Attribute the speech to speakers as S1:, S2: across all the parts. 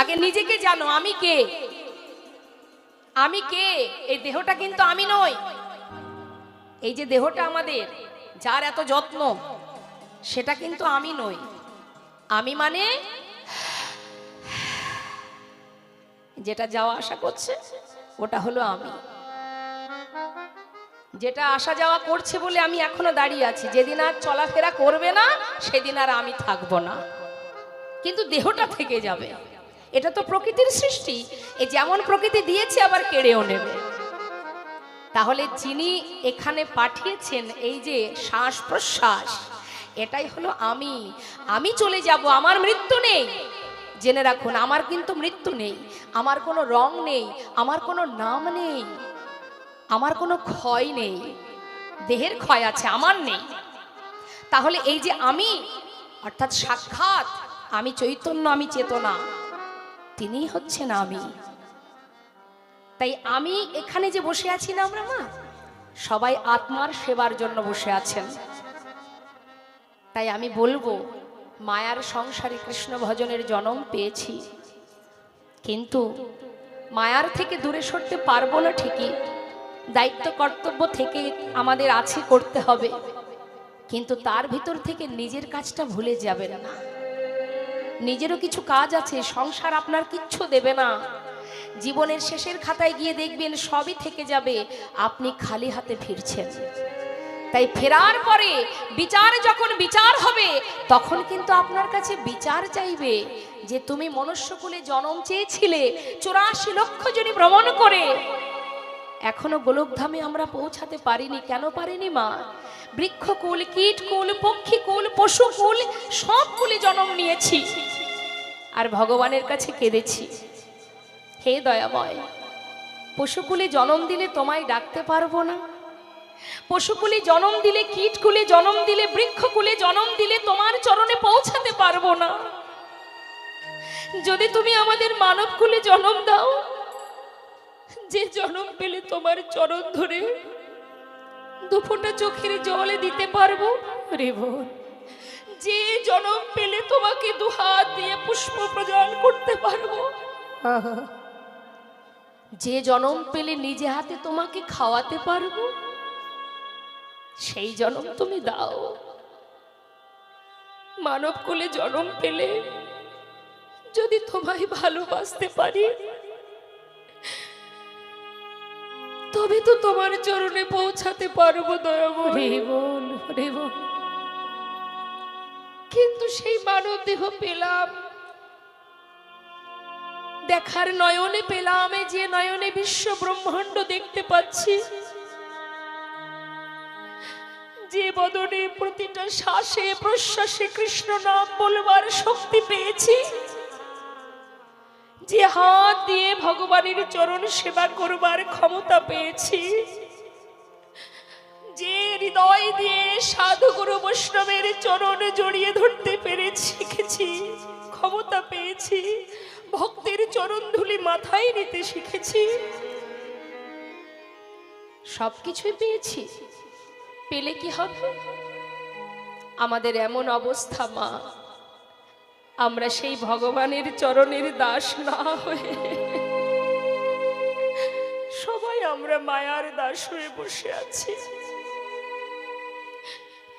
S1: আগে নিজেকে জানো, আমি কে, আমি কে। এই দেহটা কিন্তু আমি নই। এই যে দেহটা আমাদের, যার এত যত্ন, সেটা কিন্তু আমি নই। আমি মানে যেটা যাওয়া আসা করছে, ওটা হলো আমি। যেটা আসা যাওয়া করছে বলে আমি এখনো দাঁড়িয়ে আছি। যেদিন আর চলাফেরা করবে না, সেদিন আর আমি থাকবো না, কিন্তু দেহটা থেকে যাবে। এটা তো প্রকৃতির সৃষ্টি। এ যেমন প্রকৃতি দিয়েছে, আবার কেড়েও নেবে। তাহলে যিনি এখানে পাঠিয়েছেন, এই যে শ্বাস প্রশ্বাস, এটাই হলো আমি। আমি চলে যাব, আমার মৃত্যু নেই। জেনে রাখুন, আমার কিন্তু মৃত্যু নেই। আমার কোনো রং নেই, আমার কোনো নাম নেই, আমার কোনো ক্ষয় নেই। দেহের ক্ষয় আছে, আমার নেই। তাহলে এই যে আমি, অর্থাৎ সাক্ষাৎ আমি চৈতন্য, আমি চেতনা, তিনি হচ্ছেন আমি। তাই আমি এখানে যে বসে আছি না আমরা মা, সবাই আত্মার সেবার জন্য বসে আছেন। তাই আমি বলবো, মায়ার সংসারে কৃষ্ণ ভজনের জন্ম পেয়েছি, কিন্তু মায়ার থেকে দূরে সরতে পারবো না ঠিকই। দায়িত্ব কর্তব্য থেকে আমাদের আছে, করতে হবে, কিন্তু তার ভিতর থেকে নিজের কাজটা ভুলে যাবেন না। নিজেরও কিছু কাজ আছে, সংসার আপনার কিচ্ছু দেবে না। জীবনের শেষের খাতায় গিয়ে দেখবেন সবই থেকে যাবে, আপনি খালি হাতে ফিরছেন। তাই ফেরার পরে বিচার, যখন বিচার হবে, তখন কিন্তু আপনার কাছে বিচার চাইবে যে তুমি মনুষ্যকুলে জন্ম চেয়েছিলে 84 লক্ষ জনই ভ্রমণ করে, এখনো গোলকধামে আমরা পৌঁছাতে পারিনি। কেন পারিনি মা? বৃক্ষকুল, কীটকুল, পক্ষীকুল, পশুকুল, সব কুলে জন্ম নিয়েছি, আর ভগবানের কাছে কেঁদেছি, হে দয়াময়, পশুকুলে জন্ম দিলে তোমায় ডাকতে পারবো না? পশুকুলে জন্ম দিলে, কীটকুলে জন্ম দিলে, বৃক্ষকুলে জন্ম দিলে তোমার চরণে পৌঁছাতে পারবো না। যদি তুমি আমাদের মানবকুলে জন্ম দাও, যে জন্ম পেলে তোমার চরণ ধরে দুফোঁটা চোখের জলে দিতে পারবো রে বোন, যে জন্ম পেলে তোমাকে দুহাত দিয়ে পুষ্প প্রদান করতে পারবো, যে জন্ম পেলে নিজে হাতে তোমাকে খাওয়াতে পারবো, সেই জন্ম তুমি দাও। মানব কুলে জন্ম পেলে যদি তোমায় ভালোবাসতে পারি, তবে তো তোমার চরণে পৌঁছাতে পারবো দয়াময়। কিন্তু সেই মানব দেহ পেলাম, দেখার নয়নে পেলাম, যে নয়নে বিশ্ব ব্রহ্মাণ্ড দেখতে পাচ্ছি, যে বদনে প্রতিটা শ্বাসে প্রশ্বাসে কৃষ্ণ নাম বলবার শক্তি পেয়েছি, যে হাত দিয়ে ভগবানের চরণ সেবা করবার ক্ষমতা পেয়েছি, যে হৃদয় দিয়ে সাধু গুরু বৈষ্ণবের চরণ জড়িয়ে ধরতে পেরেছি, শিখেছি, ক্ষমতা পেয়েছি, ভক্তের চরণ ধুলি মাথায় নিতে শিখেছি, সবকিছুই পেয়েছি। পেলে কি হবে? আমাদের এমন অবস্থা মা, আমরা সেই ভগবানের চরণের দাস না হয়ে সবাই আমরা মায়ার দাস হয়ে বসে আছি।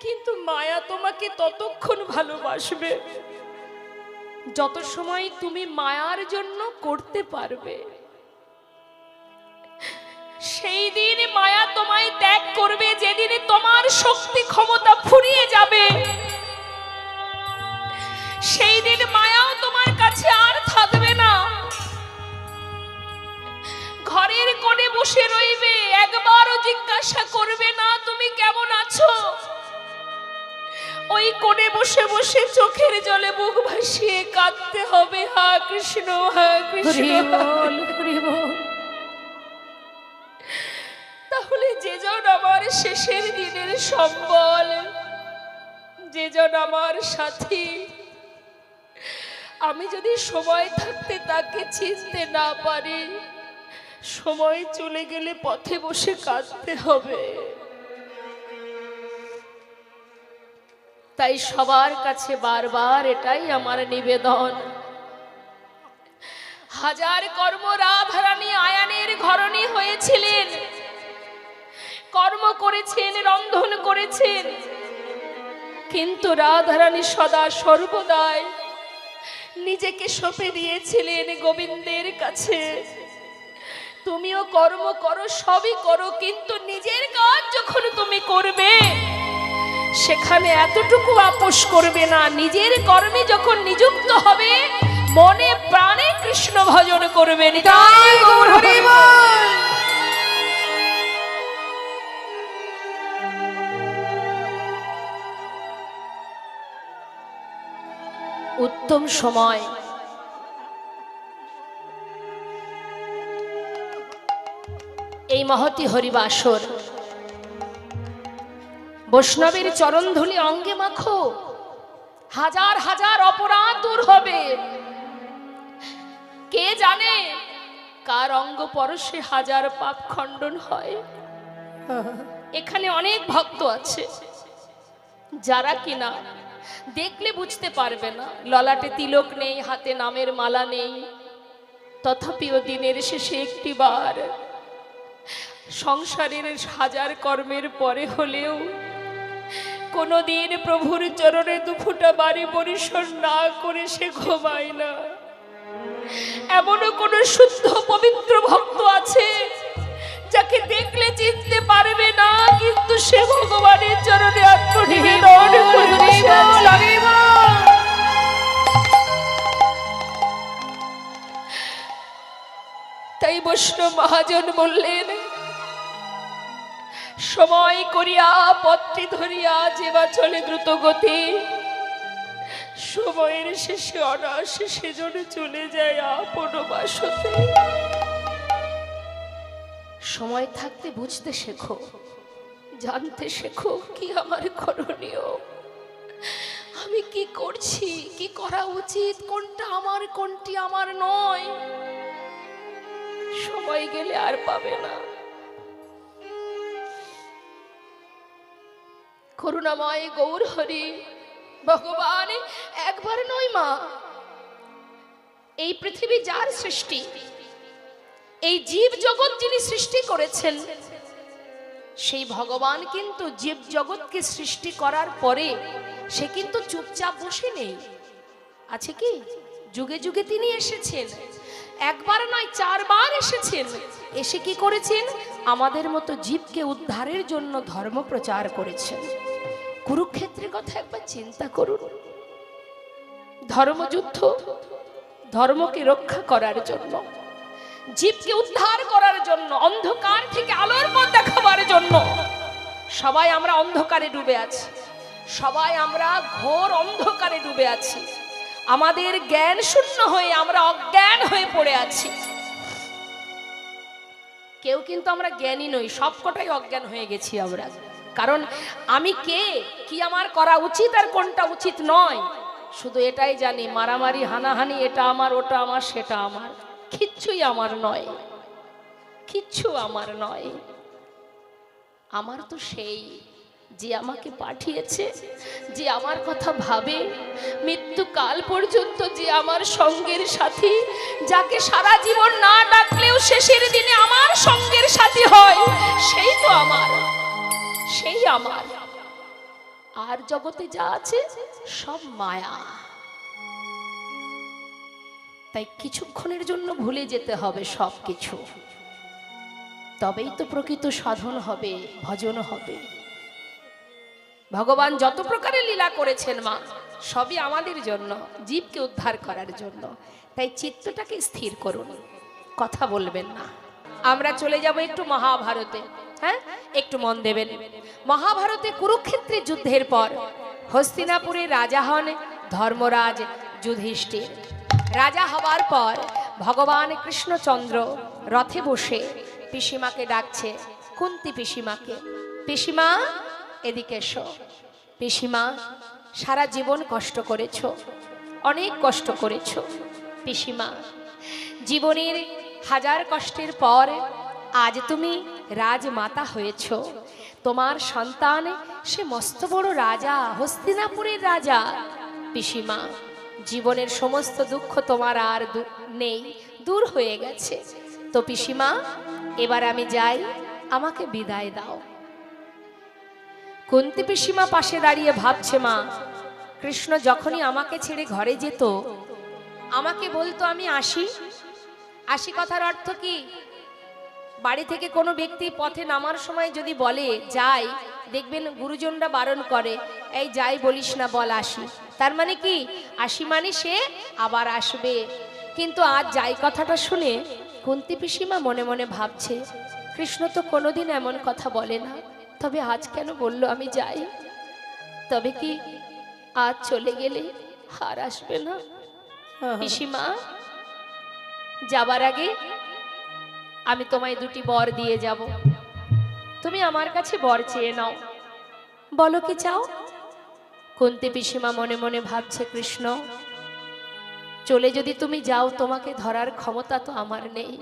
S1: কিন্তু মায়া তোমাকে ততক্ষণ ভালোবাসবে যত সময় তুমি মায়ার জন্য করতে পারবে। সেই দিন মায়া তোমায় ত্যাগ করবে, যেদিন তোমার শক্তি ক্ষমতা ফুরিয়ে যাবে, সেই দিন মায়াও তোমার কাছে আর থাকবে না। ঘরের কোণে বসে রইবে, একবারও জিজ্ঞাসা করবে না তুমি কেমন আছো। ওই কোণে বসে বসে চোখের জলে মুখ ভাসিয়ে কাঁদতে হবে, হা কৃষ্ণ, হা কৃষ্ণ। তাহলে যেজন আমার শেষের দিনের সম্বল, যেজন আমার সাথী, আমি যদি সময় থাকতে তাকে চিনতে না পারি, সময় চলে গেলে পথে বসে কাঁদতে হবে। তাই সবার কাছে বারবার এটাই আমার নিবেদন, হাজার কর্ম রাধারানী আয়ানের ঘরণী হয়েছিলেন, কর্ম করেছেন, রন্ধন করেছেন, কিন্তু রাধারানী সদা সর্বদাই নিজেকে সঁপে দিয়েছিলেন গোবিন্দের কাছে। তুমিও কর্ম করো, সবই করো, কিন্তু নিজের কাজ যখন তুমি করবে সেখানে এতটুকু আপোষ করবে না। নিজের কর্মে যখন নিযুক্ত হবে মনে প্রাণে কৃষ্ণ ভজন করবে। নিতাই গৌর হরি বল। উত্তম সময় এই মহতি হরিবাসর। বৈষ্ণবের চরণধুলি অঙ্গে মাখো, হাজার হাজার অপরাধ দূর হবে। কে জানে কার অঙ্গ পরশে হাজার পাপ খণ্ডন হয়। এখানে অনেক ভক্ত আছে যারা কিনা দেখলে বুঝতে পারবে না, ললাটে তিলক নেই, হাতে নামের মালা নেই, তথাপিও দিনের শেষে একটি বার সংসারের হাজার কর্মের পরে হলেও কোনোদিন প্রভুর চরণে দুফুটা বাড়ি পরিসর না করে সে ঘুমায় না। এমনও কোন শুদ্ধ পবিত্র ভক্ত আছে যাকে দেখলে চিনতে পারবে না, কিন্তু সে ভগবানের চরণে আত্মনিবেদন করে বসে আছে। তাই বৈষ্ণব মহাজন বললেন, সময় করিয়া পত্রী ধরিয়া যেবা চলে দ্রুত গতি, সময়ের শেষে অনায়াসে সেজন্য চলে যায় আপন বাসতে। সময় থাকতে বুঝতে শেখো, জানতে শেখো কি আমার করণীয়, আমি কি করছি, কি করা উচিত, কোনটা আমার কোনটি আমার নয়। সময় গেলে আর পাবে না। করুণাময় গৌর হরি ভগবান একবার নয় মা, এই পৃথিবী যার সৃষ্টি, এই জীব জগৎ যিনি সৃষ্টি করেছেন, সেই ভগবান কিন্তু জীব জগৎকে সৃষ্টি করার পরে সে কিন্তু চুপচাপ বসে নেই, আছে কি? যুগে যুগে তিনি এসেছেন, একবার নয় 4 বার এসেছেন। এসে কি করেছেন? আমাদের মতো জীবকে উদ্ধারের জন্য ধর্ম প্রচার করেছেন। কুরুক্ষেত্রের কথা একবার চিন্তা করুন। ধর্মযুদ্ধ, ধর্মকে রক্ষা করার জন্য, জীবকে উদ্ধার করার জন্য, অন্ধকার থেকে আলোর পথ দেখাবার জন্য। সবাই আমরা অন্ধকারে ডুবে আছি, সবাই আমরা ঘোর অন্ধকারে ডুবে আছি। আমাদের জ্ঞান শূন্য হয়ে আমরা অজ্ঞান হয়ে পড়ে আছি। কেউ কিন্তু আমরা জ্ঞানী নই, সবকটাই অজ্ঞান হয়ে গেছি আমরা। কারণ আমি কে, কি আমার করা উচিত আর কোনটা উচিত নয়, শুধু এটাই জানি, মারামারি হানাহানি এটা আমার, ওটা আমার, সেটা আমার, কিচ্ছুই আমার নয়, কিচ্ছু আমার নয়। আমার তো সেই যে আমাকে পাঠিয়েছে, যে আমার কথা ভাবে, মৃত্যুকাল পর্যন্ত যে আমার সঙ্গের সাথী, যাকে সারা জীবন না ডাকলেও শেষের দিনে আমার সঙ্গের সাথী হয়, সেই তো আমার, সেই আমার। আর জগতে যা আছে সব মায়া। তাই কিছুক্ষণের জন্য ভুলে যেতে হবে সব কিছু, তবেই তো প্রকৃত সাধন হবে, ভজন হবে। ভগবান যত প্রকারের লীলা করেছেন মা, সবই আমাদের জন্য, জীবকে উদ্ধার করার জন্য। তাই চিত্তটাকে স্থির করুন, কথা বলবেন না। আমরা চলে যাব একটু মহাভারতে। হ্যাঁ, একটু মন দেবেন। মহাভারতে কুরুক্ষেত্রের যুদ্ধের পর হস্তিনাপুরে রাজা হন ধর্মরাজ যুধিষ্ঠির। রাজা হবার পর ভগবান কৃষ্ণচন্দ্র রথে বসে পিসিমাকে ডাকছে, কুন্তি পিসিমাকে, পিসিমা এদিকে এসো। পিসিমা, সারা জীবন কষ্ট করেছো, অনেক কষ্ট করেছো পিসিমা। জীবনের হাজার কষ্টের পর আজ তুমি রাজমাতা হয়েছ। তোমার সন্তান সে মস্ত বড় রাজা, হস্তিনাপুরের রাজা। পিসিমা, জীবনের সমস্ত দুঃখ তোমার আর নেই, দূর হয়ে গেছে। তো পিসিমা এবার আমি যাই, আমাকে বিদায় দাও। কুন্তী পিসিমা পাশে দাঁড়িয়ে ভাবছে, মা কৃষ্ণ যখনই আমাকে ছেড়ে ঘরে যেত আমাকে বলতো আমি আসি। আসি কথার অর্থ কি? বাড়ি থেকে কোনো ব্যক্তি পথে নামার সময় যদি বলে যাই, দেখবেন গুরুজনরা বারণ করে, এই যাই বলিস না, বল আসি। তার মানে কি? আসি মানে সে আবার আসবে। কিন্তু আজ যাই কথাটা শুনে কুন্তী পিসিমা মনে মনে ভাবছে, কৃষ্ণ তো কোনোদিন এমন কথা বলে না, তবে আজ কেন বললো আমি যাই? তবে কি আজ চলে গেলে আর আসবে না? পিসিমা যাবার আগে আমি তোমায় দুটি বর দিয়ে যাব, তুমি আমার কাছে বর চেয়ে নাও। বলো কি চাও? কুন্তী পিসিমা মনে মনে ভাবছে, কৃষ্ণ চলে যদি তুমি যাও, তোমাকে ধরার ক্ষমতা তো আমার নেই,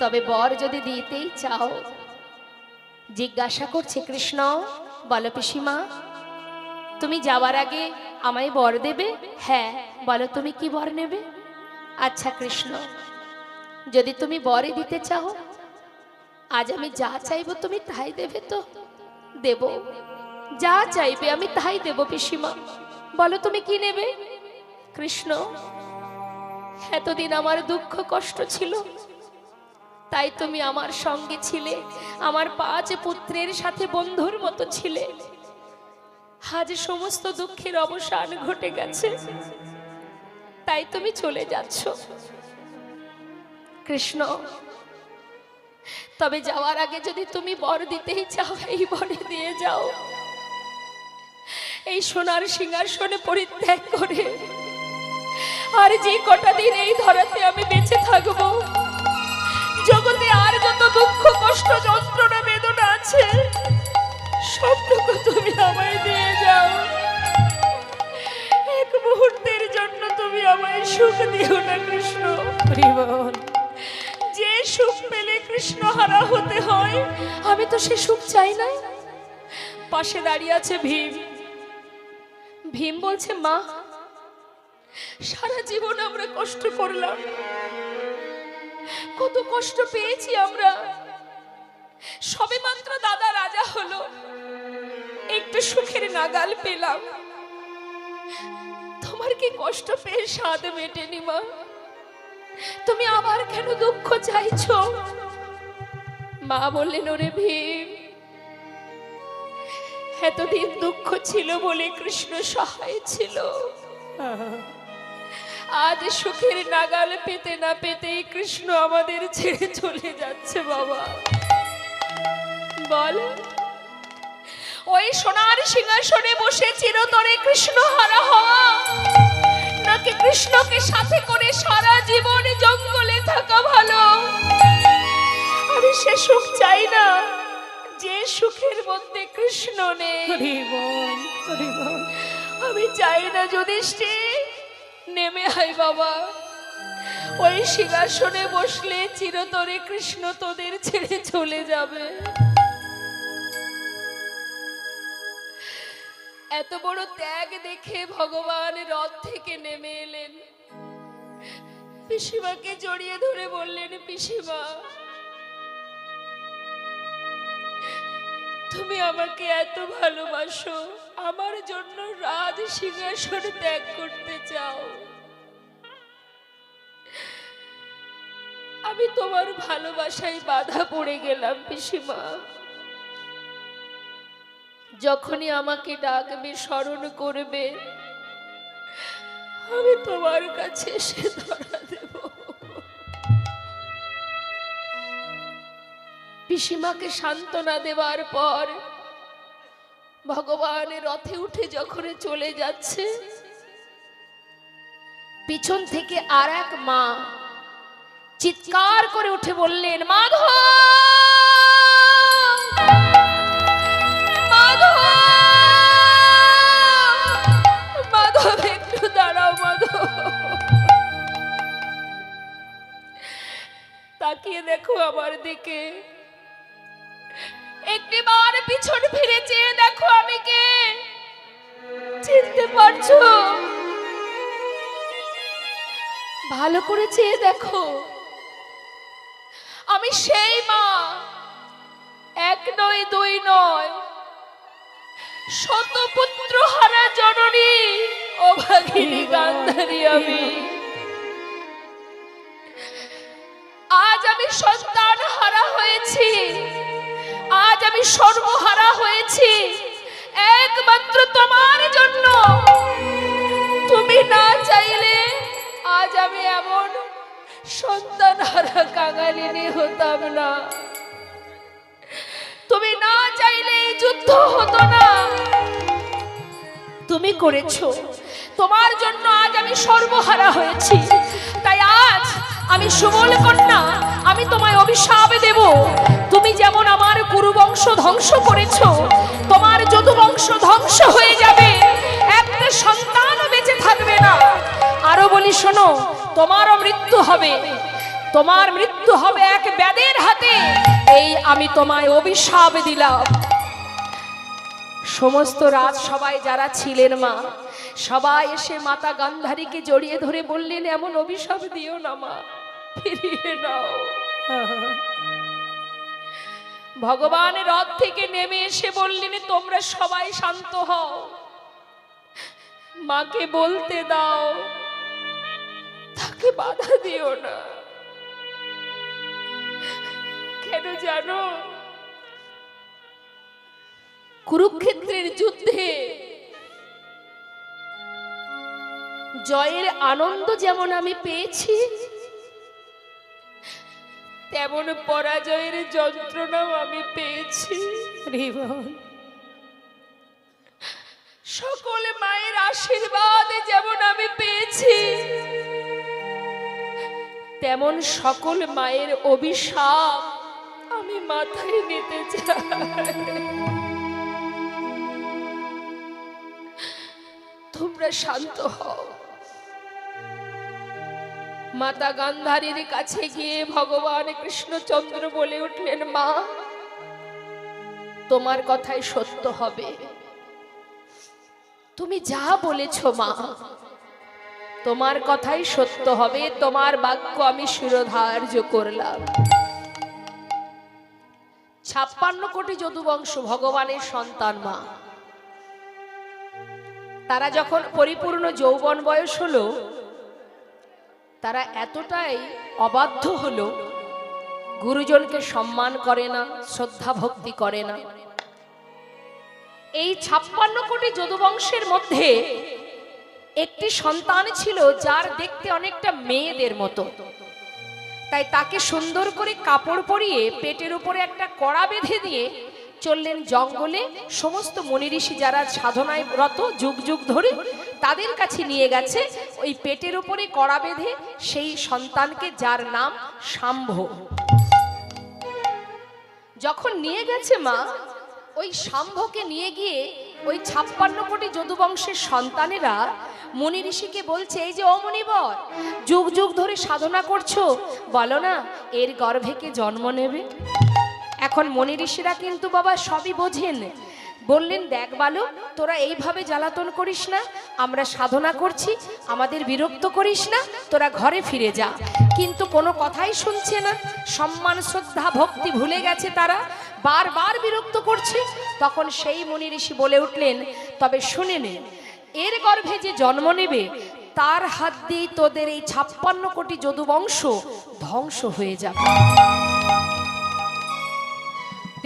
S1: তবে বর যদি দিতেই চাও। জিজ্ঞাসা করছে, কৃষ্ণ বলো পিসিমা, তুমি যাওয়ার আগে আমায় বর দেবে? হ্যাঁ, বলো তুমি কি বর নেবে? আচ্ছা কৃষ্ণ, যদি তুমি বরই দিতে চাও, আজ আমি যা চাইবো তুমি তাই দেবে তো? দেব, যা চাইবে আমি তাই দেব পিসিমা। বলো তুমি কি নেবে? কৃষ্ণ এতদিন আমার দুঃখ কষ্ট ছিল, তাই তুমি আমার সঙ্গে ছিলে, আমার 5 পুত্রের সাথে বন্ধুর মতো ছিলে। আজ সমস্ত দুঃখের অবসান ঘটে গেছে, তাই তুমি চলে যাচ্ছ। কৃষ্ণ তবে যাওয়ার আগে যদি তুমি বর দিতেই চাও, এই বরে দিয়ে যাও। এই সোনার সিংহাসনে পরিত্যাগ করে আর যে কটা দিন এই ধরাতে আমি বেঁচে থাকবো, জগতে আর যত দুঃখ কষ্ট যন্ত্রণা বেদনা আছে সবটুকু তুমি আমায় দিয়ে যাও। এক মুহূর্তের জন্য তুমি আমায় সুখ দিও না কৃষ্ণ। যে সুখ পেলে কৃষ্ণ হারা হতে হয়, আমি তো সে সুখ চাই না। পাশে দাঁড়িয়ে আছে ভীম। ভীম বলছে, মা সারা জীবন আমরা কষ্ট করলাম, কত কষ্ট পেয়েছি আমরা, সবে মাত্র দাদা রাজা হলো, একটু সুখের নাগাল পেলাম, তোমার কি কষ্ট পেয়ে স্বাদ মেটেনি মা? তুমি আবার কেন দুঃখ চাইছো? মা বললেন, ওরে ভীম, এতদিন দুঃখ ছিল বলে কৃষ্ণ সহায় ছিল, আজ সুখের নাগাল পেতে না পেতেই কৃষ্ণ আমাদের ছেড়ে চলে যাচ্ছে। বাবা বল, ওই সোনার সিংহাসনে বসে চিরতরে কৃষ্ণ হারা হওয়া, নাকি কৃষ্ণকে সাথে করে সারা জীবন জঙ্গলে থাকা ভালো? আমি সে সুখ চাই না যে সুখের মধ্যে কৃষ্ণ নেই। আমি চাই না যুধিষ্ঠির নেমে আয় বাবা, ওই সিংহাসনে বসলে চিরতরে কৃষ্ণ তোদের ছেড়ে চলে যাবে। এত বড় ত্যাগ দেখে ভগবান রথ থেকে নেমে এলেন, পিসিমাকে জড়িয়ে ধরে বললেন, পিসিমা তুমি আমাকে এত ভালোবাসো, আমার জন্য রাজ সিংহাসন ত্যাগ করতে চাও, আমি তোমার ভালোবাসায় বাধা পড়ে গেলাম পিসিমা। যখনই আমাকে ডাকবে, স্মরণ করবে, আমি তোমার কাছে এসে ধরা দেব। পিসিমাকে সান্ত্বনা দেওয়ার পর ভগবান রথে উঠে যখন চলে যাচ্ছে, পিছন থেকে আর এক মা চিৎকার করে উঠে বললেন, মাধব মাধব মাধব, একটু দাঁড়াও মাধব। তাকিয়ে দেখো আমার দিকে, একটিবার পিছন ফিরে চেয়ে দেখো আমি কে, চিনতে পারছো? ভালো করে চেয়ে দেখো, আমি সেই মা, এক নয় দুই নয়, শতপুত্র হারা জননী অভাগিনী গান্ধারী আমি। আজ আমি সন্তান হারা হয়েছি, আজ আমি সর্বহারা হয়েছি একমাত্র তোমার জন্য। তুমি না চাইলে আজ আমি এমন সন্তান হারা কাঙালিনী হতাম না। তুমি না চাইলে এই যুদ্ধ হতো না, তুমি করেছো। তোমার জন্য আজ আমি সর্বহারা হয়েছি। তাই আজ আমি সুবল কন্যা, আমি তোমায় অভিশাপ দেব। তুমি যেমন আমার কুরুবংশ ধ্বংস করেছো, তোমার যদুবংশ ধ্বংস হয়ে যাবে, একটা সন্তান বেঁচে থাকবে না। আরো বলি শোনো, তোমারও মৃত্যু হবে, তোমার মৃত্যু হবে এক ব্যাধের হাতে। এই আমি তোমায় অভিশাপ দিলাম। সমস্ত রাত সবাই যারা ছিলেন মা, সবাই এসে মাতা গান্ধারীকে জড়িয়ে ধরে বললেন, এমন অভিশাপ দিও না মা, ফিরিয়ে নাও। ভগবান রথ থেকে নেমে এসে বললেন, তোমরা সবাই শান্ত হও, মাকে বলতে দাও, তাকে বাধা দিও না। কেন জানো? কুরুক্ষেত্রের যুদ্ধে জয়ের আনন্দ যেমন আমি পেয়েছি, তেমন পরাজয়ের যন্ত্রণাও আমি পেয়েছি। সকল মায়ের আশীর্বাদ যেমন আমি পেয়েছি, তেমন সকল মায়ের অভিশাপ আমি মাথায় নিতে চাই। তোমরা শান্ত হও। মাতা গান্ধারীর কাছে গিয়ে ভগবান কৃষ্ণচন্দ্র বলে উঠলেন, মা, তোমার কথাই সত্য হবে। তুমি যা বলেছ মা, তোমার কথাই সত্য হবে। তোমার বাক্য আমি শিরোধার্য করলাম। 56 কোটি যদুবংশ ভগবানের সন্তান মা, তারা যখন পরিপূর্ণ যৌবন বয়স হলো, তারা এতটাই অবাধ্য হলো, গুরুজনকে সম্মান করে না, শ্রদ্ধা ভক্তি করে না। এই 56 কোটি যদুবংশের মধ্যে একটি সন্তান ছিল যার দেখতে অনেকটা মেয়েদের মতো। তাই তাকে সুন্দর করে কাপড় পরিয়ে পেটের উপরে একটা কড়া বেঁধে দিয়ে চললেন জঙ্গলে। সমস্ত মুনি ঋষি যারা সাধনায় রত যুগ যুগ ধরে, তাদের কাছে নিয়ে গেছে ওই পেটের উপরে কড়া বেঁধে সেই সন্তানকে, যার নাম শাম্ভ। যখন নিয়ে গেছে মা, ওই শাম্ভকে নিয়ে গিয়ে ওই 56 কোটি যদুবংশের সন্তানেরা মুনি ঋষিকে বলছে, এই যে ও মুনিবর, যুগ যুগ ধরে সাধনা করছো, বলো না এর গর্ভে কে জন্ম নেবে? এখন মুনি ঋষিরা কিন্তু বাবা সবই বোঝেন। বললেন, দেখ বালক, তোরা এইভাবে জ্বালাতন করিস না, আমরা সাধনা করছি, আমাদের বিরক্ত করিস না, তোরা ঘরে ফিরে যা। কিন্তু কোনো কথাই শুনছে না, সম্মান শ্রদ্ধা ভক্তি ভুলে গেছে, তারা বারবার বিরক্ত করছে। তখন সেই মুনি ঋষি বলে উঠলেন, তবে শুনে নে, এর গর্ভে যে জন্ম নেবে তার হাত দিয়ে তোদের এই 56 কোটি যদুবংশ ধ্বংস হয়ে যাবে।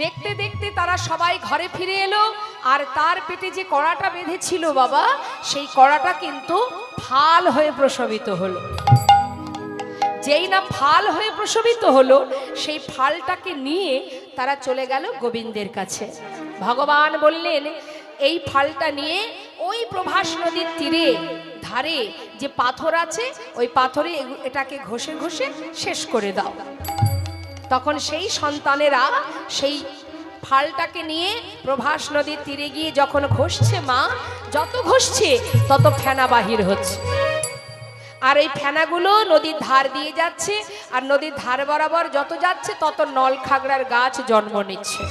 S1: দেখতে দেখতে তারা সবাই ঘরে ফিরে এলো। আর তার পেটে যে কড়াটা বেঁধেছিল বাবা, সেই কড়াটা কিন্তু ফাল হয়ে প্রসবিত হলো। যেই না ফাল হয়ে প্রসবিত হলো, সেই ফালটাকে নিয়ে তারা চলে গেল গোবিন্দের কাছে। ভগবান বললেন, এই ফালটা নিয়ে ওই প্রভাস নদীর তীরে ধারে যে পাথর আছে, ওই পাথরে এটাকে ঘষে ঘষে শেষ করে দাও। তখন সেই সন্তানেরা সেই ফালটাকে নিয়ে প্রভাস নদীর তীরে গিয়ে যখন ঘষছে মা, যত ঘষছে তত ফেনা বাহির হচ্ছে। আর এই ফেনাগুলো নদীর ধার দিয়ে যাচ্ছে, আর নদীর ধার বরাবর যত যাচ্ছে তত নল খাগড়ার গাছ জন্ম নিচ্ছে।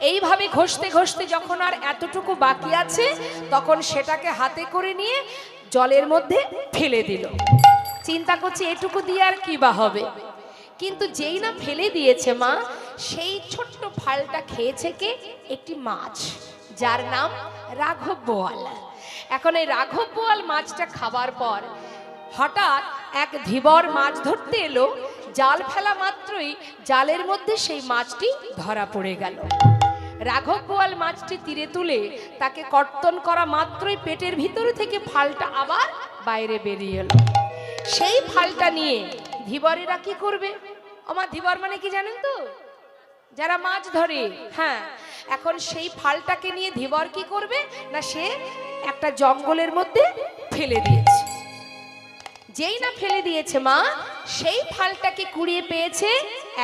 S1: এইভাবে ঘষতে ঘষতে যখন আর এতটুকু বাকি আছে, তখন সেটাকে হাতে করে নিয়ে জলের মধ্যে ফেলে দিল। চিন্তা করছে এটুকু দিয়ে আর কি বা হবে, কিন্তু যেই না ফেলে দিয়েছে মা, সেই ছোট্ট ফালটা খেয়েছে কে? একটি মাছ, যার নাম রাঘব বোয়াল। এখন এই রাঘব বোয়াল মাছটা খাবার পর হঠাৎ এক ধীবর মাছ ধরতে এলো, জাল ফেলা মাত্রই জালের মধ্যে সেই মাছটি ধরা পড়ে গেল। রাঘব বোয়াল মাছটি তীরে তুলে তাকে কর্তন করা মাত্রই পেটের ভিতর থেকে ফালটা আবার বাইরে বেরিয়ে এলো। সেই ফালটা নিয়ে ধীবরেরা কি করবে? আমার ধীবর মানে কি জানেন তো? যারা মাছ ধরে। হ্যাঁ, এখন সেই ফালটাকে নিয়ে ধীবর কি করবে না, সে একটা জঙ্গলের মধ্যে ফেলে দিয়েছে। যেই না ফেলে দিয়েছে মা, সেই ফালটাকে কুড়িয়ে পেয়েছে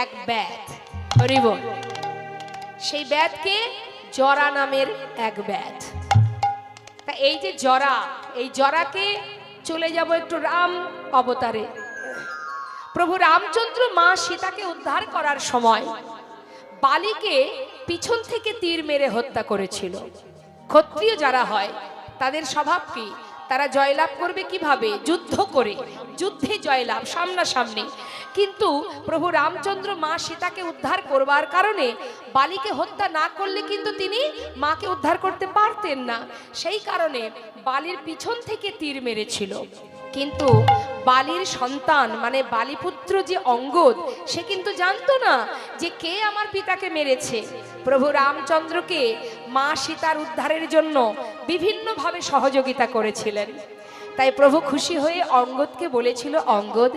S1: এক ব্যাধ। হরি বল। সেই ব্যাধকে জরা নামের এক ব্যাধ। তা এই যে জরা, এই জরাকে চলে যাব একটু রাম অবতারে। প্রভু রামচন্দ্র মা সীতাকে উদ্ধার করার সময় বালিকে পিছন থেকে তীর মেরে হত্যা করেছিল। ক্ষত্রিয় যারা হয় তাদের স্বভাব কি? তারা জয়লাভ করবে কিভাবে? যুদ্ধ করে, যুদ্ধে জয়লাভ সামনাসামনি। কিন্তু প্রভু রামচন্দ্র মা সীতাকে উদ্ধার করবার কারণে বালিকে হত্যা না করলে কিন্তু তিনি মাকে উদ্ধার করতে পারতেন না। সেই কারণে বালির পিছন থেকে তীর মেরেছিল। কিন্তু বালির সন্তান মানে বালিপুত্র যে অঙ্গদ, সে কিন্তু জানতো না যে কে আমার পিতাকে মেরেছে। প্রভু রামচন্দ্রকে মা সীতার উদ্ধারের জন্য বিভিন্নভাবে সহযোগিতা করেছিলেন। তাই প্রভু খুশি হয়ে অঙ্গদকে বলেছিল, অঙ্গদ,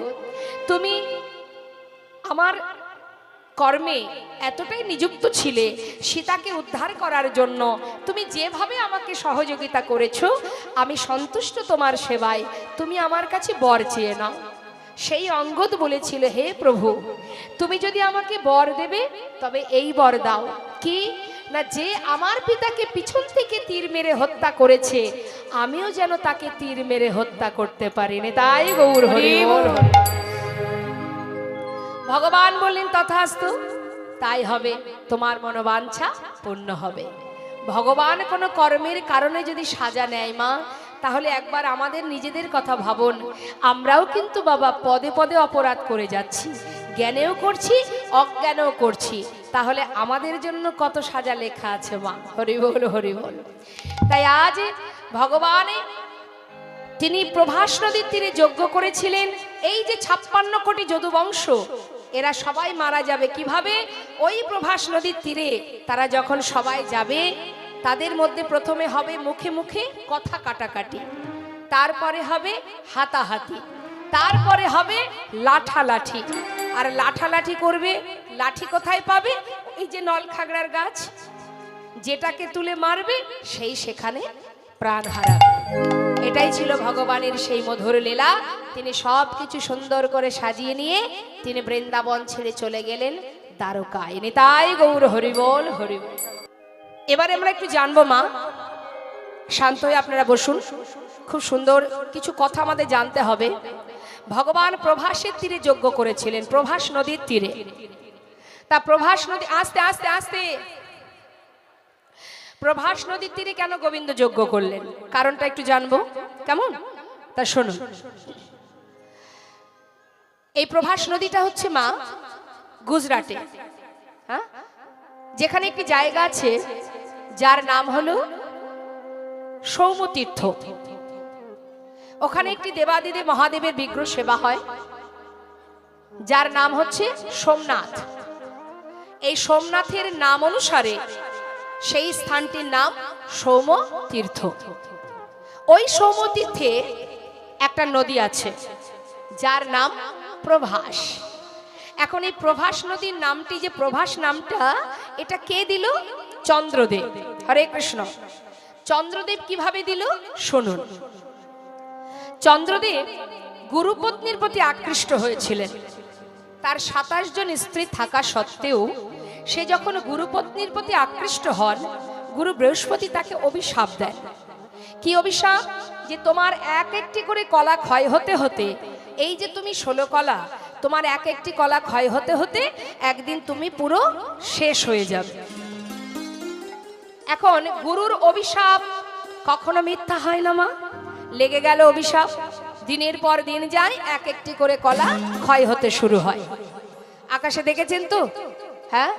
S1: তুমি আমার কর্মে এতটাই নিযুক্ত ছিলে সীতাকে উদ্ধার করার জন্য, তুমি যেভাবে আমাকে সহযোগিতা করেছো আমি সন্তুষ্ট তোমার সেবায়, তুমি আমার কাছে বর চেয়ে নাও। সেই অঙ্গদ বলেছিল, হে প্রভু, তুমি যদি আমাকে বর দেবে তবে এই বর দাও, কি না, যে আমার পিতাকে পিছন থেকে তীর মেরে হত্যা করেছে আমিও যেন তাকে তীর মেরে হত্যা করতে পারিনি। তাই গৌর হরি বল। ভগবান বললেন, তথাস্তু, তাই হবে, তোমার মনোবাঞ্ছা পূর্ণ হবে। ভগবান কোনো কর্মের কারণে যদি সাজা নেয় মা, তাহলে একবার আমাদের নিজেদের কথা ভাবুন। আমরাও কিন্তু বাবা পদে পদে অপরাধ করে যাচ্ছি, জ্ঞানেও করছি অজ্ঞানেও করছি, তাহলে আমাদের জন্য কত সাজা লেখা আছে মা। হরি বল, হরি বল। তাই আজ ভগবান তিনি প্রভাস নদীর তীরে যজ্ঞ করেছিলেন। এই যে 56 কোটি যদুবংশ, এরা সবাই মারা যাবে কিভাবে? ওই প্রভাস নদীর তীরে তারা যখন সবাই যাবে, তাদের মধ্যে প্রথমে হবে মুখে মুখে কথা কাটাকাটি, তারপরে হবে হাতাহাতি, তারপরে হবে লাঠালাঠি। আর লাঠালাঠি করবে, লাঠি কোথায় পাবে? এই যে নলখাগড়ার গাছ, যেটাকে তুলে মারবে সেই সেখানে প্রাণ হারাবে। এটাই ছিল ভগবানের সেই মধুর লীলা। তিনি সব কিছু সুন্দর করে সাজিয়ে নিয়ে তিনি বৃন্দাবন ছেড়ে চলে গেলেন দ্বারকায়। নিতাই গৌর হরি বল, হরি বল। এবারে আমরা একটু জানবো মা, শান্ত হয়ে আপনারা বসুন। খুব সুন্দর কিছু কথা আমাদের জানতে হবে। ভগবান প্রভাসের তীরে যজ্ঞ করেছিলেন, প্রভাস নদীর তীরে। তা প্রভাস নদী, আস্তে আস্তে আস্তে, প্রভাস নদীর তীরে কেন গোবিন্দ যজ্ঞ করলেন কারণটা একটু জানবো, কেমন? তা শুনুন। এই প্রভাস নদীটা হচ্ছে মা গুজরাটে, হ্যাঁ, যেখানে একটি জায়গা আছে যার নাম হলো সৌমতীর্থ। ওখানে একটি দেবাদিদেব মহাদেবের বিগ্রহ সেবা হয়, যার নাম হচ্ছে সোমনাথ। এই সোমনাথের নাম অনুসারে সেই স্থানটির নাম সৌমতীর্থ। ওই সৌমতীর্থে একটা নদী আছে যার নাম প্রভাস। এখন এই প্রভাস নদীর নামটি, যে প্রভাস নামটা, এটা কে দিল? চন্দ্রদেব। হরে কৃষ্ণ। চন্দ্রদেব কিভাবে দিল শুনুন। চন্দ্রদেব গুরুপত্নীর প্রতি আকৃষ্ট হয়েছিলেন। তার 27 জন স্ত্রী থাকা সত্ত্বেও সে যখন গুরুপত্নীর প্রতি আকৃষ্ট হন, গুরু বৃহস্পতি তাকে অভিশাপ দেন। কি অভিশাপ? যে তোমার এক একটি করে কলা ক্ষয় হতে হতে, এই যে তুমি 16 কলা, তোমার এক একটি কলা ক্ষয় হতে হতে একদিন তুমি পুরো শেষ হয়ে যাবে। এখন গুরুর অভিশাপ কখনো মিথ্যা হয় না মা। লেগে গেল অভিশাপ, দিনের পর দিন যায়, এক একটি করে কলা ক্ষয় হতে শুরু হয়। আকাশে দেখেছেন তো, হ্যাঁ,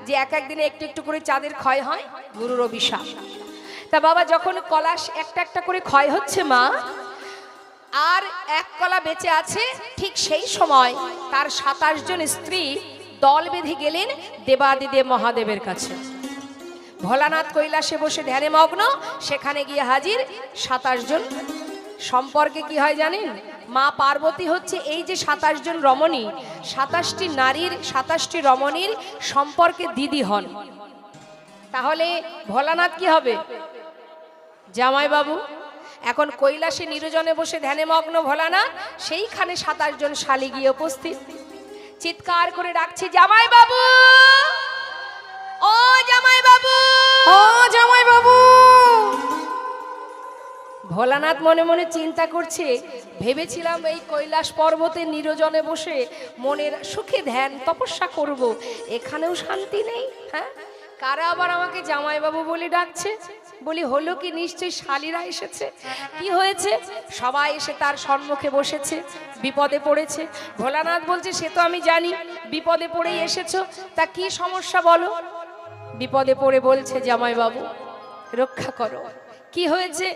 S1: যে এক এক দিনে একটু একটু করে চাঁদের ক্ষয় হয়, গুরুর অভিশাপ। তা বাবা যখন কলা একটা একটা করে ক্ষয় হচ্ছে মা, আর এক কলা বেঁচে আছে, ঠিক সেই সময় তার 27 জন স্ত্রী দল বেঁধে গেলেন দেবাদিদেব মহাদেবের কাছে। ভোলানাথ কৈলাসে বসে ধ্যানে মগ্ন, সেখানে গিয়ে হাজির 27 জন। সম্পর্কে কি হয় জানেন? মা পার্বতী হচ্ছে এই যে 27 জন রমণী, 27টি নারীর 27টি রমণীর সম্পর্কে দিদি হন। তাহলে ভোলানাথ কি হবে? জামাই বাবু। এখন কৈলাসে নিরজনে বসে ধ্যানে মগ্ন ভোলানাথ, সেইখানে 27 জন শালী গিয়ে উপস্থিত, চিৎকার করে ডাকছে, জামাই বাবু, ও জামাই বাবু, ও জামাই বাবু। ভোলানাথ মনে মনে চিন্তা করছে, ভেবেছিলাম এই কৈলাস পর্বতে নিরজনে বসে মনের সুখে ধ্যান তপস্যা করব, এখানেও শান্তি নেই। হ্যাঁ, কারা আবার আমাকে জামাই বাবু বলে ডাকছে? বলি হলো কি, নিশ্চয়ই শালীরা এসেছে। কি হয়েছে? সবাই এসে তার সম্মুখে বসেছে, বিপদে পড়েছে। ভোলানাথ বলছে, সে তো আমি জানি, বিপদে পড়েই এসেছো, তা কি সমস্যা বলো। বিপদে পড়ে বলছে, জামাই বাবু রক্ষা করো। কি হয়েছে?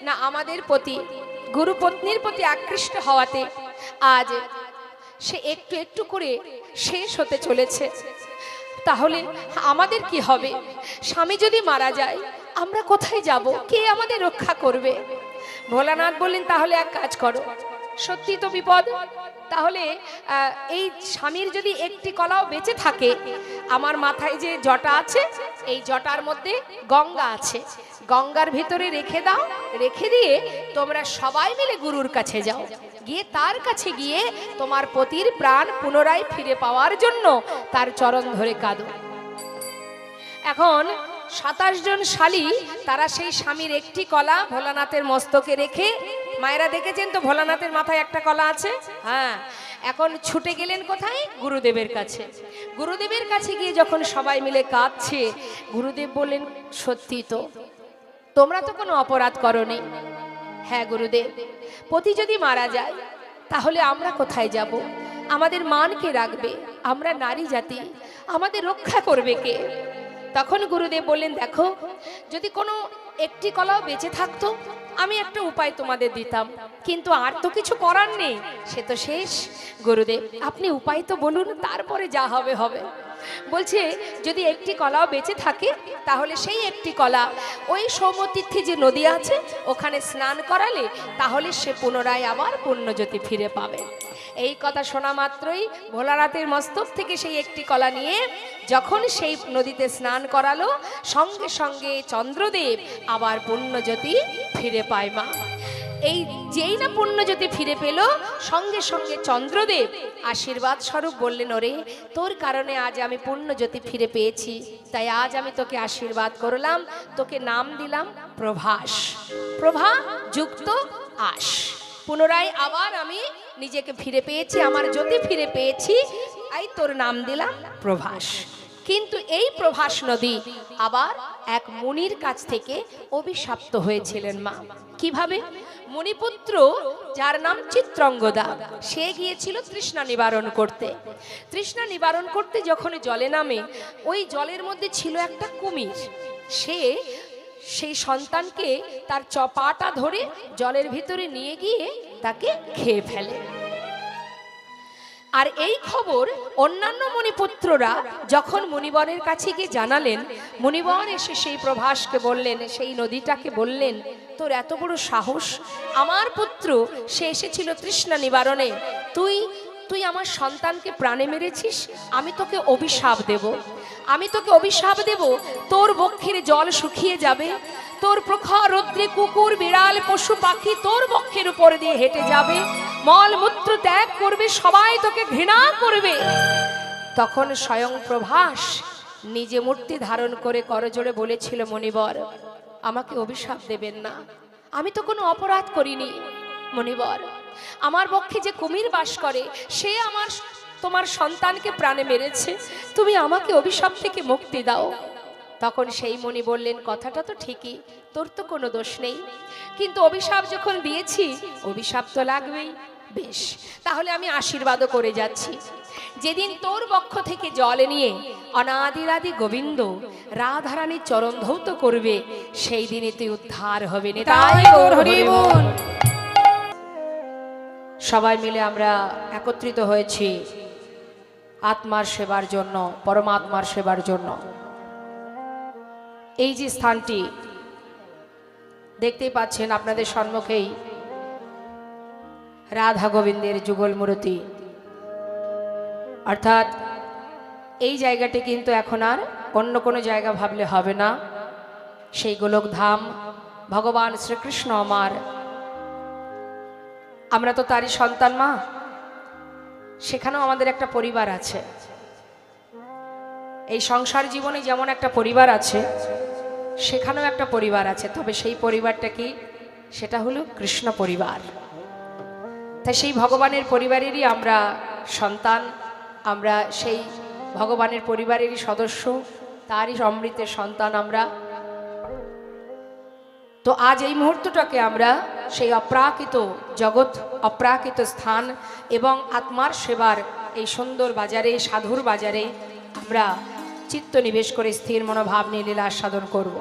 S1: না, আমাদের প্রতি গুরুপত্নীর প্রতি আকৃষ্ট হওয়াতে আজ সে একটু একটু করে শেষ হতে চলেছে। তাহলে আমাদের কি হবে? স্বামী যদি মারা যায় আমরা কোথায় যাব? কে আমাদের রক্ষা করবে? ভোলানাথ বললেন, তাহলে এক কাজ করো, সত্যি তো বিপদ, তাহলে এই স্বামীর যদি একটি কলাও বেঁচে থাকে, আমার মাথায় যে জটা আছে, এই জটার মধ্যে গঙ্গা আছে, গঙ্গার ভিতরে রেখে দাও, রেখে দিয়ে তোমরা সবাই মিলে গুরুর কাছে যাও, গিয়ে তার কাছে গিয়ে তোমার পতির প্রাণ পুনরায় ফিরে পাওয়ার জন্য তার চরণ ধরে কাঁদো। এখন 27 জন শালী তারা সেই স্বামীর একটি কলা ভোলানাথের মস্তকে রেখে, মায়েরা দেখেছেন তো ভোলানাথের মাথায় একটা কলা আছে, হ্যাঁ, এখন ছুটে গেলেন কোথায়? গুরুদেবের কাছে। গুরুদেবের কাছে গিয়ে যখন সবাই মিলে কাঁদছে, গুরুদেব বললেন, সত্যি তো, তোমরা তো কোনো অপরাধ করোনি। হ্যাঁ গুরুদেব, পতি যদি মারা যায় তাহলে আমরা কোথায় যাব? আমাদের মান কে রাখবে? আমরা নারী জাতি, আমাদের রক্ষা করবে কে? তখন গুরুদেব বললেন, দেখো, যদি কোনো একটি কলাও বেঁচে থাকতো আমি একটা উপায় তোমাদের দিতাম, কিন্তু আর তো কিছু করার নেই, সে তো শেষ। গুরুদেব আপনি উপায় তো বলুন, তারপরে যা হবে হবে। বলছে, যদি একটি কলাও বেঁচে থাকে তাহলে সেই একটি কলা ওই সৌমতীর্থে যে নদী আছে ওখানে স্নান করালে তাহলে সে পুনরায় আবার পুণ্যজ্যোতি ফিরে পাবে। এই কথা শোনা মাত্রই ভোলানাথের মস্তক থেকে সেই একটি কলা নিয়ে যখন সেই নদীতে স্নান করালো, সঙ্গে সঙ্গে চন্দ্রদেব আবার পুণ্যজ্যোতি ফিরে পায়। মা এই যেই না পুণ্যজ্যোতি ফিরে পেল, সঙ্গে সঙ্গে চন্দ্রদেব আশীর্বাদ স্বরূপ বললেন, ওরে তোর কারণে আজ আমি পুণ্যজ্যোতি ফিরে পেয়েছি, তাই আজ আমি তোকে আশীর্বাদ করলাম, তোকে নাম দিলাম প্রভাস, প্রভা যুক্ত আস। পুনরায় আবার আমি নিজেকে ফিরে পেয়েছি, আমার জ্যোতি ফিরে পেয়েছি, তাই তোর নাম দিলাম প্রভাস। কিন্তু এই প্রভাস নদী আবার এক মুনির কাছ থেকে অভিশপ্ত হয়েছিলেন। মা কিভাবে? মুনিপুত্র যার নাম চিত্রঙ্গদা, সে গিয়েছিল তৃষ্ণা নিবারণ করতে। তৃষ্ণা নিবারণ করতে যখন জলে নামে, ওই জলের মধ্যে ছিল একটা কুমির। সে সেই সন্তানকে তার পাটা ধরে জলের ভিতরে নিয়ে গিয়ে তাকে খেয়ে ফেলে। আর এই খবর অন্যান্য মুনিপুত্ররা যখন মুনিবরের কাছে গিয়ে জানালেন, মুনিবর এসে সেই প্রভাসকে বললেন, সেই নদীটাকে বললেন, তোর এত বড় সাহস, আমার পুত্র সে এসেছিল তৃষ্ণা নিবারণে, তুই আমার সন্তানকে প্রাণে মেরেছিস, আমি তোকে অভিশাপ দেব, আমি তোকে অভিশাপ দেব, তোর বক্ষের জল শুকিয়ে যাবে, তোর প্রখর রৌদ্রে কুকুর বিড়াল পশু পাখি তোর বক্ষের উপর দিয়ে হেঁটে যাবে, মল মূত্র ত্যাগ করবে, সবাই তোকে ঘৃণা করবে। তখন স্বয়ং প্রভাস নিজে মূর্তি ধারণ করে করজোড়ে বলেছিল, মণিবর আমাকে অভিশাপ দেবেন না, আমি তো কোনো অপরাধ করিনি। মণিবর, আমার পক্ষে যে কুমির বাস করে সে তোমার সন্তানকে প্রাণে মেরেছে, তুমি আমাকে অভিশাপ থেকে মুক্তি দাও। তখন সেই মুনি বললেন, কথাটা তো ঠিকই, তোর তো কোনো দোষ নেই, কিন্তু অভিশাপ যখন দিয়েছি অভিশাপ তো লাগবেই। বেশ, তাহলে আমি আশীর্বাদও করে যাচ্ছি, যেদিন তোর বক্ষ থেকে জল নিয়ে অনাদিরাদি গোবিন্দ রাধারানীর চরণ ধৌত করবে, সেই দিনে তুই উদ্ধার হবে। নিতাই গৌর হরি বল। সবাই মিলে আমরা একত্রিত হয়েছি আত্মার সেবার জন্য, পরমাত্মার সেবার জন্য। এই যে স্থানটি দেখতেই পাচ্ছেন আপনাদের সম্মুখেই রাধা গোবিন্দের যুগল মূর্তি, অর্থাৎ এই জায়গাটি কিন্তু এখন আর অন্য কোনো জায়গা ভাবলে হবে না। সেই গোলক ধাম ভগবান শ্রীকৃষ্ণ আমার, আমরা তো তারই সন্তান মা, সেখানেও আমাদের একটা পরিবার আছে। এই সংসার জীবনে যেমন একটা পরিবার আছে, সেখানেও একটা পরিবার আছে, তবে সেই পরিবারটা কি? সেটা হলো কৃষ্ণ পরিবার। তাই সেই ভগবানের পরিবারেরই আমরা সন্তান, আমরা সেই ভগবানের পরিবারেরই সদস্য, তারই অমৃতের সন্তান আমরা। তো আজ এই মুহূর্তটাকে আমরা সেই অপ্রাকৃত জগৎ, অপ্রাকৃত স্থান এবং আত্মার সেবার এই সুন্দর বাজারে, সাধুর বাজারে আমরা চিত্ত নিবেশ করে স্থির মনোভাব নিয়ে লীলা আস্বাদন করব।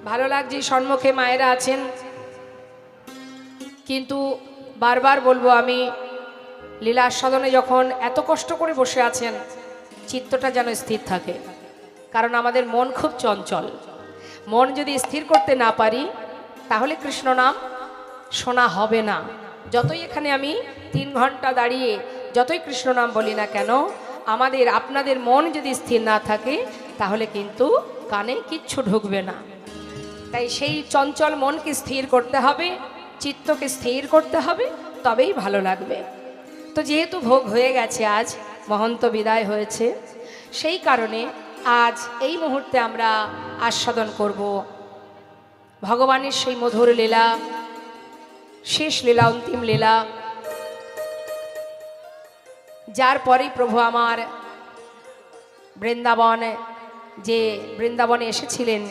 S1: ভালো লাগছে, সম্মুখে মায়েরা আছেন, কিন্তু বারবার বলবো আমি, লীলা আস্বাদনে যখন এত কষ্ট করে বসে আছেন, চিত্তটা যেন স্থির থাকে, কারণ আমাদের মন খুব চঞ্চল। মন যদি স্থির করতে না পারি, তাহলে কৃষ্ণ নাম শোনা হবে না। যতই এখানে আমি 3 ঘন্টা দাঁড়িয়ে যতই কৃষ্ণ নাম বলি না কেন, আমাদের আপনাদের মন যদি স্থির না থাকে, তাহলে কিন্তু কানে কিচ্ছু ঢুকবে না। তাই সেই চঞ্চল মনকে স্থির করতে হবে, চিত্তকে স্থির করতে হবে, তবেই ভালো লাগবে। তো যেহেতু ভোগ হয়ে গেছে, আজ মহন্ত বিদায় হয়েছে, সেই কারণে আজ এই মুহূর্তে আমরা আস্বাদন করব ভগবানের সেই মধুর লীলা, শেষ লীলা, অন্তিম লীলা, যার পরেই প্রভু আমার বৃন্দাবন, যে বৃন্দাবনে এসেছিলেন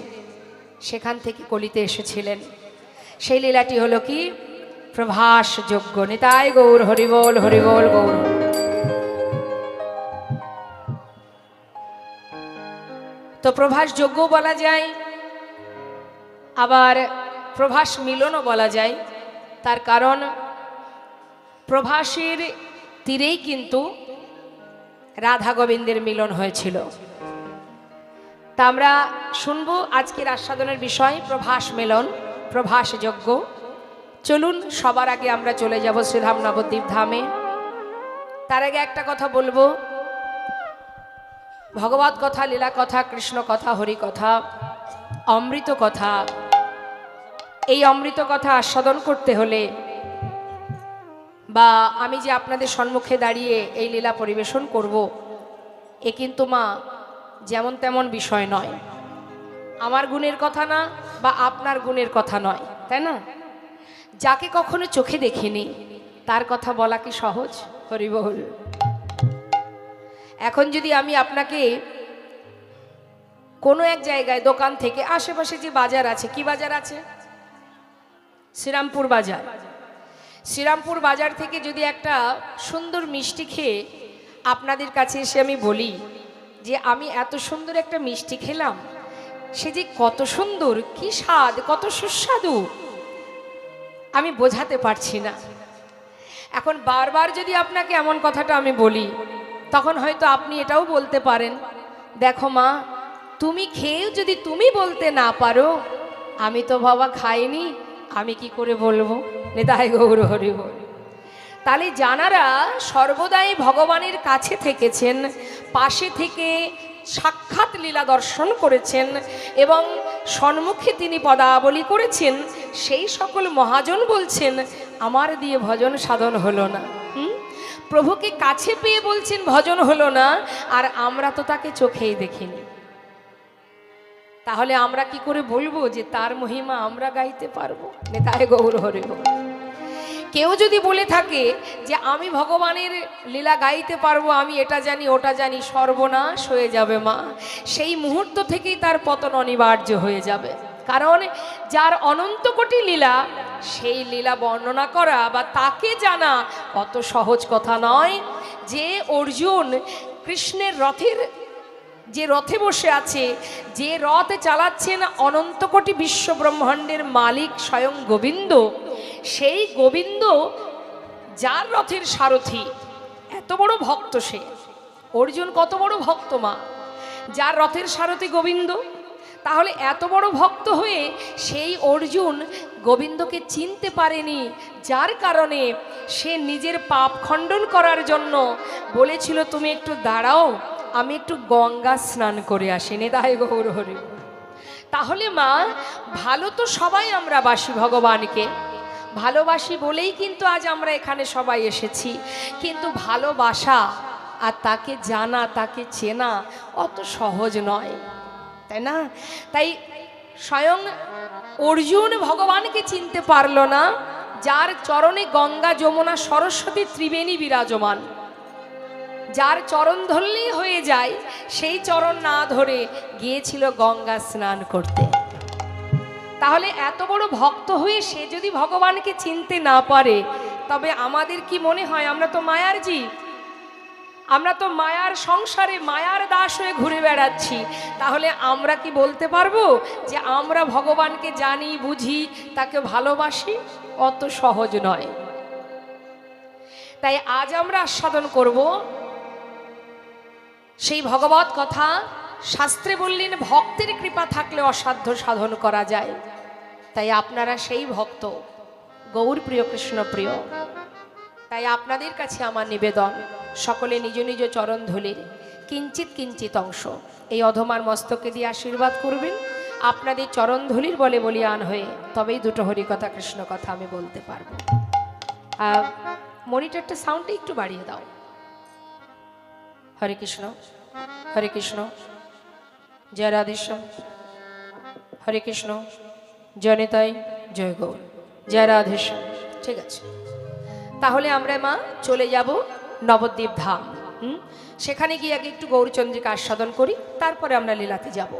S1: সেখান থেকে কলিতে এসেছিলেন। সেই লীলাটি হলো কি? প্রভাস যজ্ঞ। নিতাই গৌর হরিবোল, হরিবোল গৌর। তো প্রভাস যজ্ঞ বলা যায়, আবার প্রভাস মিলনও বলা যায়। তার কারণ প্রভাসের তীরেই কিন্তু রাধা গোবিন্দের মিলন হয়েছিল। তা আমরা শুনবো আজকের আস্বাদনের বিষয় প্রভাস মিলন, প্রভাস যজ্ঞ। চলুন, সবার আগে আমরা চলে যাব শ্রীধাম নবদ্বীপ ধামে। তার আগে একটা কথা বলবো, ভগবত কথা, লীলা কথা, কৃষ্ণ কথা, হরি কথা, অমৃত কথা, এই অমৃত কথা আস্বাদন করতে হলে, বা আমি যে আপনাদের সম্মুখে দাঁড়িয়ে এই লীলা পরিবেশন করব, এ কিন্তু মা যেমন তেমন বিষয় নয়, আমার গুণের কথা না, বা আপনার গুণের কথা নয়, তাই না? যাকে কখনো চোখে দেখিনি তার কথা বলা কি সহজ? হরিবল। এখন যদি আমি আপনাকে কোনো এক জায়গায় দোকান থেকে, আশেপাশে যে বাজার আছে, কি বাজার আছে? শ্রীরামপুর বাজার। শ্রীরামপুর বাজার থেকে যদি একটা সুন্দর মিষ্টি খেয়ে আপনাদের কাছে এসে আমি বলি যে আমি এত সুন্দর একটা মিষ্টি খেলাম, সে যে কত সুন্দর, কি স্বাদ, কত সুস্বাদু, আমি বোঝাতে পারছি না। এখন বারবার যদি আপনাকে এমন কথাটা আমি বলি, তখন হয়তো আপনি এটাও বলতে পারেন, দেখো মা, তুমি খেয়েও যদি তুমি বলতে না পারো, আমি তো বাবা খাইনি, আমি কি করে বলবো? নিতাই গৌর হরি বল। তাহলে যানারা সর্বদাই ভগবানের কাছে থেকেছেন, পাশে থেকে সাক্ষাৎ লীলা দর্শন করেছেন এবং সম্মুখে তিনি পদাবলী করেছেন, সেই সকল মহাজন বলছেন আমার দিয়ে ভজন সাধন হলো না। প্রভুকে কাছে পেয়ে বলছেন ভজন হলো না, আর আমরা তো তাকে চোখেই দেখিনি। তাহলে আমরা কি করে বলবো যে তার মহিমা আমরা গাইতে পারবো? নিতাই গৌর হরি বল। কেউ যদি বলে থাকে যে আমি ভগবানের লীলা গাইতে পারবো, আমি এটা জানি ওটা জানি, সর্বনাশ হয়ে যাবে মা। সেই মুহূর্ত থেকেই তার পতন অনিবার্য হয়ে যাবে। কারণ যার অনন্ত কোটি লীলা, সেই লীলা বর্ণনা করা বা তাকে জানা অত সহজ কথা নয়। যে অর্জুন কৃষ্ণের রথের, যে রথে বসে আছে, যে রথ চালাচ্ছেন অনন্ত কোটি বিশ্ব ব্রহ্মাণ্ডের মালিক স্বয়ং গোবিন্দ, সেই গোবিন্দ যার রথের সারথি, এত বড় ভক্ত সে। অর্জুন কত বড় ভক্ত মা, যার রথের সারথি গোবিন্দ। তাহলে এত বড় ভক্ত হয়ে সেই অর্জুন গোবিন্দকে চিনতে পারেনি, যার কারণে সে নিজের পাপ খণ্ডন করার জন্য বলেছিল তুমি একটু দাঁড়াও, আমি একটু গঙ্গা স্নান করে আসি। নিতাই গৌর হরি। তাহলে মা, ভালো তো সবাই আমরা বাসি, ভগবানকে ভালোবাসি বলেই কিন্তু আজ আমরা এখানে সবাই এসেছি। কিন্তু ভালোবাসা আর তাকে জানা, তাকে চেনা অত সহজ নয়, তাই না? তাই স্বয়ং অর্জুন ভগবানকে চিনতে পারল না, যার চরণে গঙ্গা যমুনা সরস্বতী ত্রিবেণী বিরাজমান। যার চরণ ধরলেই হয়ে যায়, সেই চরণ না ধরে গিয়েছিল গঙ্গা স্নান করতে। তাহলে এত বড় ভক্ত হয়ে সে যদি ভগবানকে চিনতে না পারে, তবে আমাদের কি মনে হয় আমরা তো মায়ার জীব, আমরা তো মায়ার সংসারে মায়ার দাস হয়ে ঘুরে বেড়াচ্ছি। তাহলে আমরা কি বলতে পারবো যে আমরা ভগবানকে জানি, বুঝি, তাকে ভালোবাসি? অত সহজ নয়। তাই আজ আমরা আস্বাদন করব সেই ভগবত কথা। শাস্ত্রে বললেন ভক্তের কৃপা থাকলে অসাধ্য সাধন করা যায়। তাই আপনারা সেই ভক্ত, গৌর প্রিয়, কৃষ্ণ প্রিয়। তাই আপনাদের কাছে আমার নিবেদন, সকলে নিজ নিজ চরণ ধুলির কিঞ্চিত কিঞ্চিত অংশ এই অধমার মস্তকে দিয়ে আশীর্বাদ করবেন। আপনাদের চরণ ধুলির বলে বলিয়ান হয়ে তবেই দুটো হরিকথা কৃষ্ণ কথা আমি বলতে পারবো। মনিটরটা সাউন্ডটা একটু বাড়িয়ে দাও। হরে কৃষ্ণ, হরে কৃষ্ণ, জয় রাধেশ্যাম। হরে কৃষ্ণ, জয় নিতাই, জয় গৌর, জয় রাধেশ্যাম। ঠিক আছে, তাহলে আমরা মা চলে যাব নবদ্বীপ ধাম। সেখানে গিয়ে আগে একটু গৌরচন্দ্রিকা আস্বাদন করি, তারপরে আমরা লীলাতে যাব।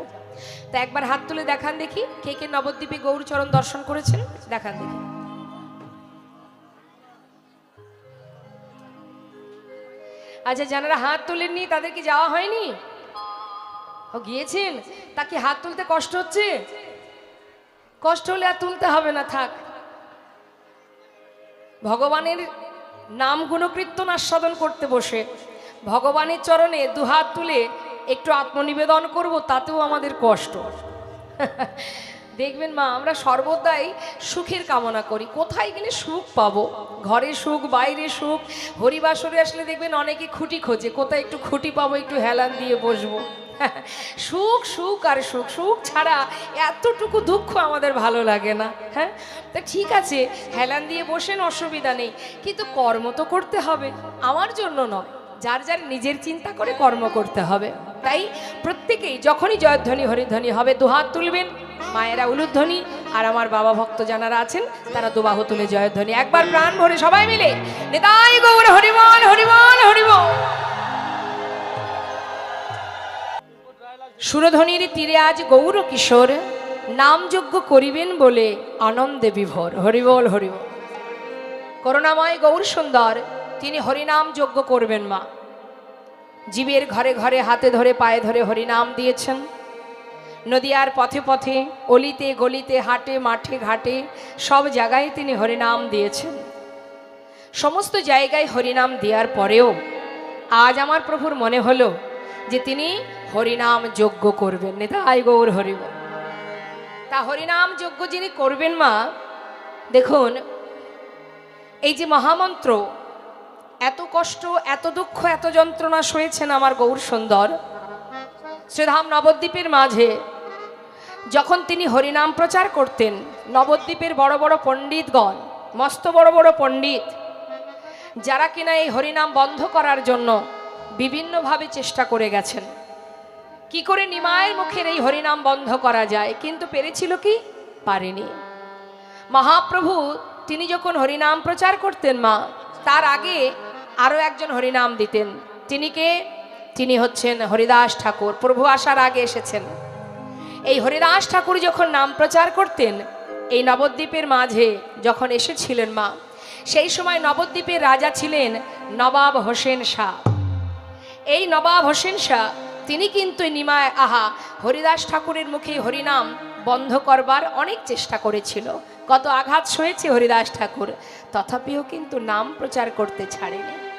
S1: তা একবার হাত তুলে দেখান দেখি কে কে নবদ্বীপে গৌরচরণ দর্শন করেছেন, দেখান দেখি। আচ্ছা, যারা হাত তুলেননি তাদের কি যাওয়া হয়নি? ও গিয়েছেন, তা কি হাত তুলতে কষ্ট হচ্ছে? কষ্ট হলে আর তুলতে হবে না, থাক। ভগবানের নাম গুণকীর্তন আস্বাদন করতে বসে ভগবানের চরণে দুহাত তুলে একটু আত্মনিবেদন করব, তাতেও আমাদের কষ্ট। দেখবেন মা, আমরা সর্বদাই সুখের কামনা করি। কোথায় গেলে সুখ পাবো? ঘরে সুখ, বাইরে সুখ। হরিবাসরে আসলে দেখবেন অনেকে খুঁটি খোঁজে, কোথায় একটু খুঁটি পাবো, একটু হেলান দিয়ে বসবো। সুখ সুখ আর সুখ, সুখ ছাড়া এতটুকু দুঃখ আমাদের ভালো লাগে না। হ্যাঁ, তা ঠিক আছে, হেলান দিয়ে বসেন, অসুবিধা নেই, কিন্তু কর্ম তো করতে হবে। আমার জন্য নয়, যার যার নিজের চিন্তা করে কর্ম করতে হবে। তাই প্রত্যেকেই যখনই জয়ধ্বনি হরিধ্বনি হবে দুহাত তুলবেন, মায়েরা উলুধ্বনি, আর আমার বাবা ভক্ত যারা আছেন তারা দুবাহু তুলে জয়ধ্বনি একবার প্রাণ ভরে সবাই মিলে নিতাই গৌর হরিবল, হরিবল, হরিবল। সুরধ্বনির তীরে আজ গৌর কিশোর নাম যজ্ঞ করিবেন বলে আনন্দে বিভোর। হরিবল, হরিবল। করুণাময় গৌর সুন্দর তিনি হরিনাম যজ্ঞ করবেন মা। জীবের ঘরে ঘরে হাতে ধরে পায়ে ধরে হরিনাম দিয়েছেন। নদিয়ার পথে পথে, অলিতে গলিতে, হাটে মাঠে ঘাটে সব জায়গায় তিনি হরিনাম দিয়েছেন। সমস্ত জায়গায় হরিনাম দেওয়ার পরেও আজ আমার প্রভুর মনে হলো যে তিনি হরিনাম যজ্ঞ করবেন। নিতাই গৌর হরিবল। তা হরিনাম যজ্ঞ যিনি করবেন মা, দেখুন এই যে মহামন্ত্র, এত কষ্ট, এত দুঃখ, এত যন্ত্রণা সয়েছেন আমার গৌর সুন্দর শ্রীধাম নবদ্বীপের মাঝে। যখন তিনি হরিনাম প্রচার করতেন, নবদ্বীপের বড় বড় পণ্ডিতগণ, মস্ত বড় বড় পণ্ডিত, যারা কিনা এই হরিনাম বন্ধ করার জন্য বিভিন্নভাবে চেষ্টা করে গেছেন, কি করে নিমায়ের মুখের এই হরিনাম বন্ধ করা যায়, কিন্তু পেরেছিল কি? পারেনি। মহাপ্রভু তিনি যখন হরিনাম প্রচার করতেন মা, তার আগে আরও একজন হরিনাম দিতেন। তিনি কে? তিনি হচ্ছেন হরিদাস ঠাকুর। প্রভু আসার আগে এসেছেন। এই হরিদাস ঠাকুর যখন নাম প্রচার করতেন, এই নবদ্বীপের মাঝে যখন এসেছিলেন মা, সেই সময় নবদ্বীপের রাজা ছিলেন নবাব হোসেন শাহ। এই নবাব হোসেন শাহ তিনি কিন্তু নিমায় আহা হরিদাস ঠাকুরের মুখে হরিনাম বন্ধ করবার অনেক চেষ্টা করেছিল। কত আঘাত সয়েছে হরিদাস ঠাকুর, তথাপিও কিন্তু নাম প্রচার করতে ছাড়েনি।